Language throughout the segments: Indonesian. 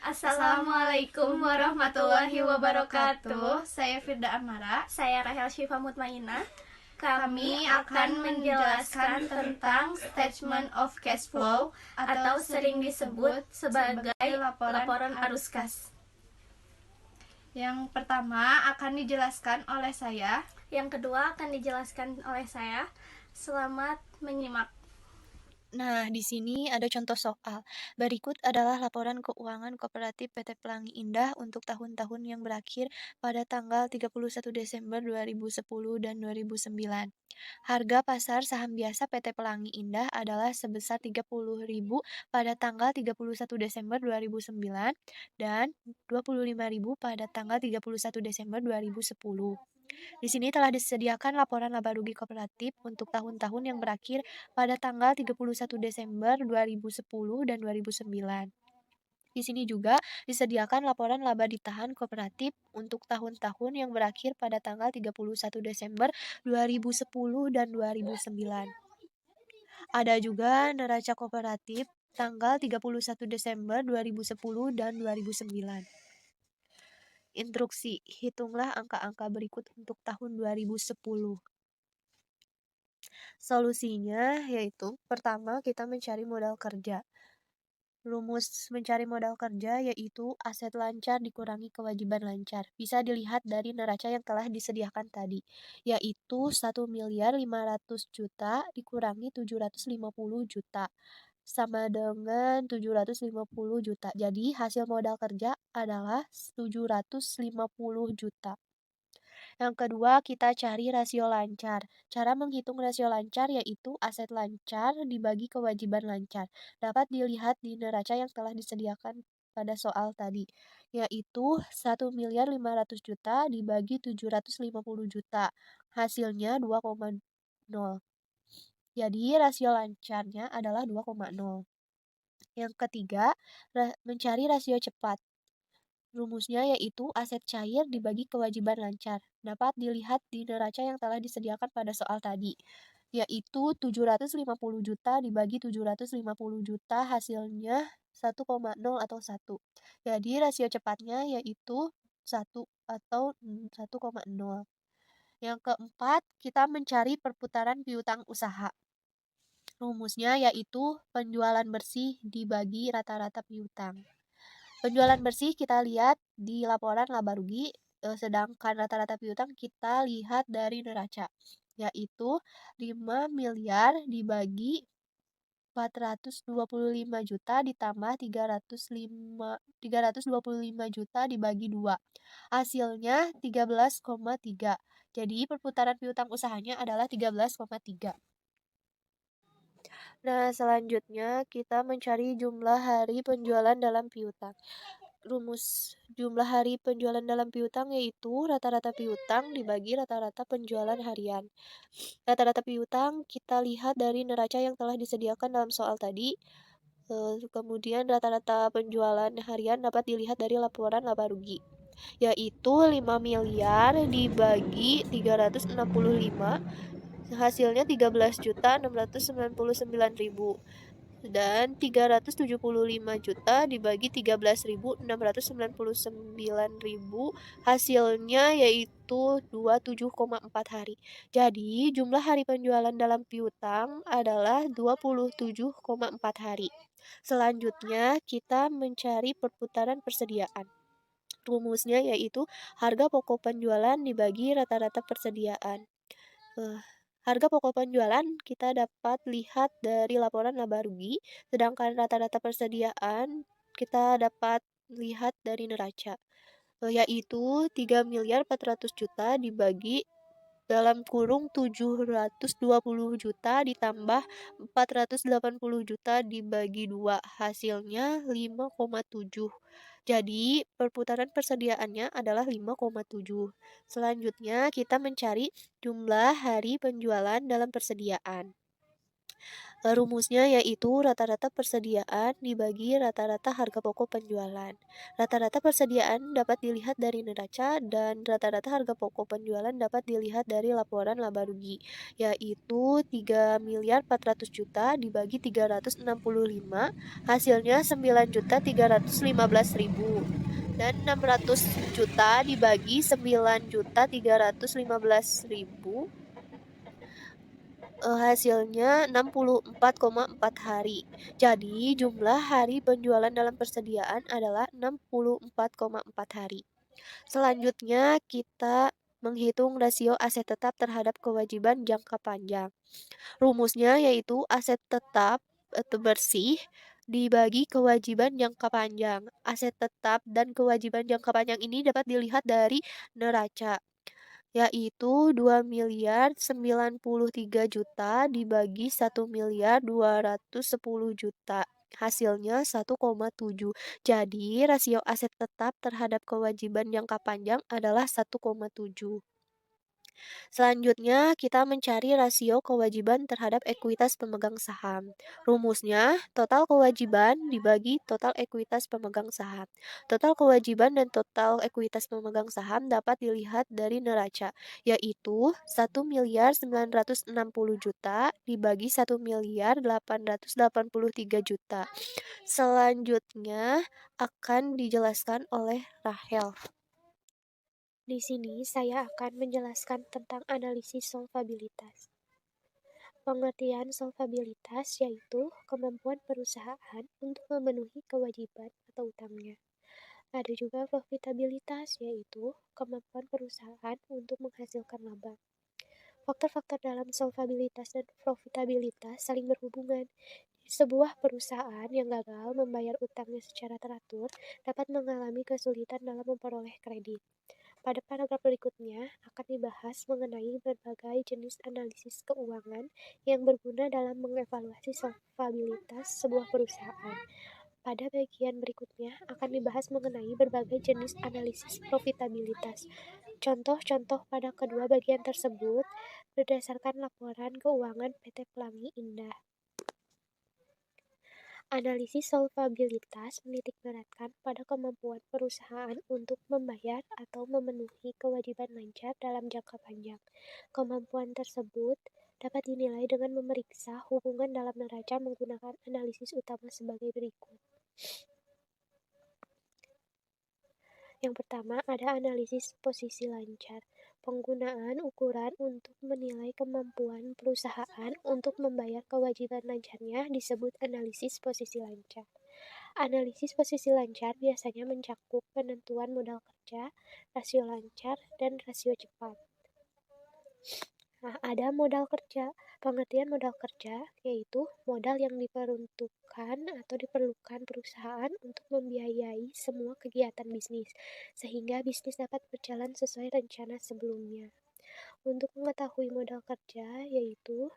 Assalamualaikum warahmatullahi wabarakatuh. Saya Firda Amara. Saya Rahel Syifa Mutmainah. Kami akan menjelaskan tentang statement of cash flow atau sering disebut sebagai laporan arus kas. Yang pertama akan dijelaskan oleh saya. Yang kedua akan dijelaskan oleh saya. Selamat menyimak. Nah, di sini ada contoh soal. Berikut adalah laporan keuangan kooperatif PT Pelangi Indah untuk tahun-tahun yang berakhir pada tanggal 31 Desember 2010 dan 2009. Harga pasar saham biasa PT Pelangi Indah adalah sebesar 30.000 pada tanggal 31 Desember 2009 dan 25.000 pada tanggal 31 Desember 2010. Di sini telah disediakan laporan laba rugi kooperatif untuk tahun-tahun yang berakhir pada tanggal 31 Desember 2010 dan 2009. Di sini juga disediakan laporan laba ditahan kooperatif untuk tahun-tahun yang berakhir pada tanggal 31 Desember 2010 dan 2009. Ada juga neraca kooperatif tanggal 31 Desember 2010 dan 2009. Instruksi, hitunglah angka-angka berikut untuk tahun 2010. Solusinya yaitu pertama kita mencari modal kerja. Rumus mencari modal kerja yaitu aset lancar dikurangi kewajiban lancar. Bisa dilihat dari neraca yang telah disediakan tadi, yaitu 1.500.000.000 dikurangi 750 juta sama dengan 750 juta. Jadi hasil modal kerja adalah 750 juta. Yang kedua, kita cari rasio lancar. Cara menghitung rasio lancar yaitu aset lancar dibagi kewajiban lancar. Dapat dilihat di neraca yang telah disediakan pada soal tadi, yaitu 1.500.000.000 dibagi 750 juta. Hasilnya 2,0. Jadi rasio lancarnya adalah 2,0. Yang ketiga, mencari rasio cepat. Rumusnya yaitu aset cair dibagi kewajiban lancar. Dapat dilihat di neraca yang telah disediakan pada soal tadi, yaitu 750 juta dibagi 750 juta hasilnya 1,0 atau 1. Jadi rasio cepatnya yaitu 1 atau 1,0. Yang keempat, kita mencari perputaran piutang usaha. Rumusnya yaitu penjualan bersih dibagi rata-rata piutang. Penjualan bersih kita lihat di laporan laba rugi, sedangkan rata-rata piutang kita lihat dari neraca, yaitu 5 miliar dibagi 425 juta ditambah 325 juta dibagi 2. Hasilnya 13,3. Jadi perputaran piutang usahanya adalah 13,3. Nah, selanjutnya kita mencari jumlah hari penjualan dalam piutang. Rumus jumlah hari penjualan dalam piutang yaitu rata-rata piutang dibagi rata-rata penjualan harian. Rata-rata piutang kita lihat dari neraca yang telah disediakan dalam soal tadi. Kemudian rata-rata penjualan harian dapat dilihat dari laporan laba rugi, yaitu 5 miliar dibagi 365, hasilnya 13.699.000 dan 375 juta dibagi 13.699.000 hasilnya yaitu 27,4 hari. Jadi jumlah hari penjualan dalam piutang adalah 27,4 hari. Selanjutnya kita mencari perputaran persediaan. Rumusnya yaitu harga pokok penjualan dibagi rata-rata persediaan. Harga pokok penjualan kita dapat lihat dari laporan laba rugi, sedangkan rata-rata persediaan kita dapat lihat dari neraca, yaitu 3.400 juta dibagi dalam kurung 720 juta ditambah 480 juta dibagi 2, hasilnya 5,7. Jadi perputaran persediaannya adalah 5,7. Selanjutnya kita mencari jumlah hari penjualan dalam persediaan. Rumusnya yaitu rata-rata persediaan dibagi rata-rata harga pokok penjualan. Rata-rata persediaan dapat dilihat dari neraca dan rata-rata harga pokok penjualan dapat dilihat dari laporan laba rugi, yaitu 3.400.000.000 dibagi 365, hasilnya 9.315.000 dan 600 juta dibagi 9.315.000 hasilnya 64,4 hari. Jadi, jumlah hari penjualan dalam persediaan adalah 64,4 hari. Selanjutnya, kita menghitung rasio aset tetap terhadap kewajiban jangka panjang. Rumusnya yaitu aset tetap atau bersih dibagi kewajiban jangka panjang. Aset tetap dan kewajiban jangka panjang ini dapat dilihat dari neraca, yaitu 2.093.000.000 dibagi 1.210.000.000. Hasilnya 1,7. Jadi, rasio aset tetap terhadap kewajiban jangka panjang adalah 1,7. Selanjutnya, kita mencari rasio kewajiban terhadap ekuitas pemegang saham. Rumusnya, total kewajiban dibagi total ekuitas pemegang saham. Total kewajiban dan total ekuitas pemegang saham dapat dilihat dari neraca, yaitu 1.960.000.000 dibagi 1.883.000.000. Selanjutnya akan dijelaskan oleh Rahel. Di sini saya akan menjelaskan tentang analisis solvabilitas. Pengertian solvabilitas yaitu kemampuan perusahaan untuk memenuhi kewajiban atau utangnya. Ada juga profitabilitas yaitu kemampuan perusahaan untuk menghasilkan laba. Faktor-faktor dalam solvabilitas dan profitabilitas saling berhubungan. Sebuah perusahaan yang gagal membayar utangnya secara teratur dapat mengalami kesulitan dalam memperoleh kredit. Pada paragraf berikutnya akan dibahas mengenai berbagai jenis analisis keuangan yang berguna dalam mengevaluasi solvabilitas sebuah perusahaan. Pada bagian berikutnya akan dibahas mengenai berbagai jenis analisis profitabilitas. Contoh-contoh pada kedua bagian tersebut berdasarkan laporan keuangan PT Pelangi Indah. Analisis solvabilitas menitikberatkan pada kemampuan perusahaan untuk membayar atau memenuhi kewajiban lancar dalam jangka panjang. Kemampuan tersebut dapat dinilai dengan memeriksa hubungan dalam neraca menggunakan analisis utama sebagai berikut. Yang pertama, ada analisis posisi lancar. Penggunaan ukuran untuk menilai kemampuan perusahaan untuk membayar kewajiban lancarnya disebut analisis posisi lancar. Analisis posisi lancar biasanya mencakup penentuan modal kerja, rasio lancar, dan rasio cepat. Nah, ada modal kerja. Pengertian modal kerja yaitu modal yang diperuntukkan atau diperlukan perusahaan untuk membiayai semua kegiatan bisnis, sehingga bisnis dapat berjalan sesuai rencana sebelumnya. Untuk mengetahui modal kerja yaitu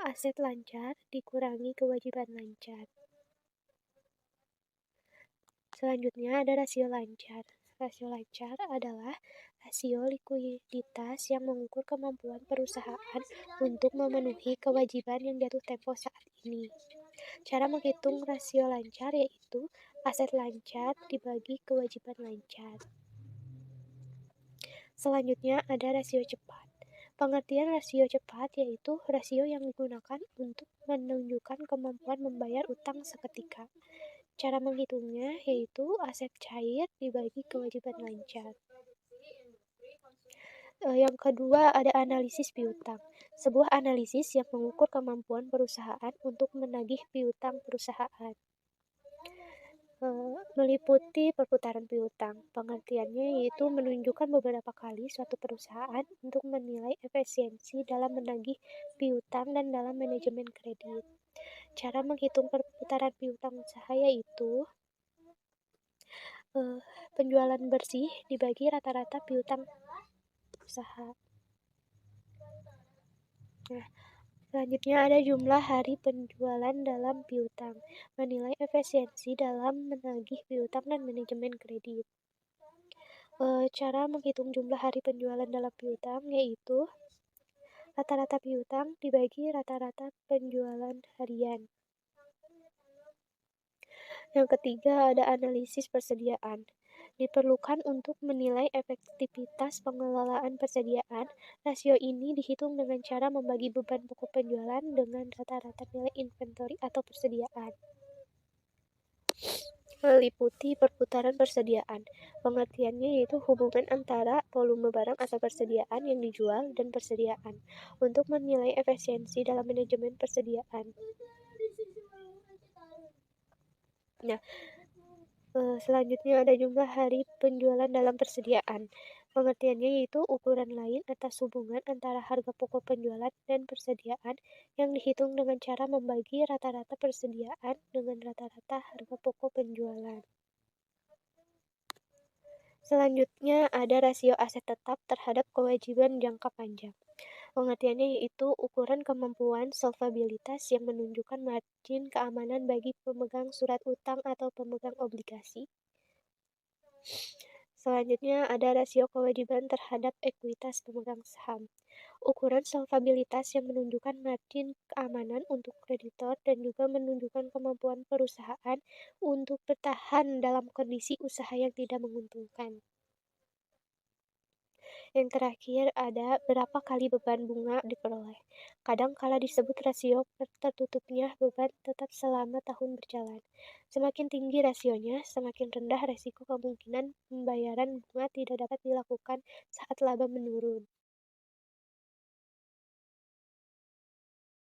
aset lancar dikurangi kewajiban lancar. Selanjutnya ada rasio lancar. Rasio lancar adalah rasio likuiditas yang mengukur kemampuan perusahaan untuk memenuhi kewajiban yang jatuh tempo saat ini. Cara menghitung rasio lancar yaitu aset lancar dibagi kewajiban lancar. Selanjutnya ada rasio cepat. Pengertian rasio cepat yaitu rasio yang digunakan untuk menunjukkan kemampuan membayar utang seketika. Cara menghitungnya yaitu aset cair dibagi kewajiban lancar. Yang kedua ada analisis piutang. Sebuah analisis yang mengukur kemampuan perusahaan untuk menagih piutang perusahaan. Meliputi perputaran piutang. Pengertiannya yaitu menunjukkan beberapa kali suatu perusahaan untuk menilai efisiensi dalam menagih piutang dan dalam manajemen kredit. Cara menghitung perputaran piutang usaha yaitu penjualan bersih dibagi rata-rata piutang usaha. Nah, selanjutnya ada jumlah hari penjualan dalam piutang. Menilai efisiensi dalam menagih piutang dan manajemen kredit. Cara menghitung jumlah hari penjualan dalam piutang yaitu Rata-rata piutang dibagi rata-rata penjualan harian. Yang ketiga ada analisis persediaan. Diperlukan untuk menilai efektivitas pengelolaan persediaan. Rasio ini dihitung dengan cara membagi beban pokok penjualan dengan rata-rata nilai inventory atau persediaan. Meliputi perputaran persediaan. Pengertiannya yaitu hubungan antara volume barang atau persediaan yang dijual dan persediaan. Untuk menilai efisiensi dalam manajemen persediaan. Nah, selanjutnya ada juga hari penjualan dalam persediaan. Pengertiannya yaitu ukuran lain atas hubungan antara harga pokok penjualan dan persediaan yang dihitung dengan cara membagi rata-rata persediaan dengan rata-rata harga pokok penjualan. Selanjutnya ada rasio aset tetap terhadap kewajiban jangka panjang. Pengertiannya yaitu ukuran kemampuan solvabilitas yang menunjukkan margin keamanan bagi pemegang surat utang atau pemegang obligasi. Selanjutnya ada rasio kewajiban terhadap ekuitas pemegang saham. Ukuran solvabilitas yang menunjukkan margin keamanan untuk kreditor dan juga menunjukkan kemampuan perusahaan untuk bertahan dalam kondisi usaha yang tidak menguntungkan. Yang terakhir ada berapa kali beban bunga diperoleh. Kadang kala disebut rasio tertutupnya beban tetap selama tahun berjalan. Semakin tinggi rasionya, semakin rendah resiko kemungkinan pembayaran bunga tidak dapat dilakukan saat laba menurun.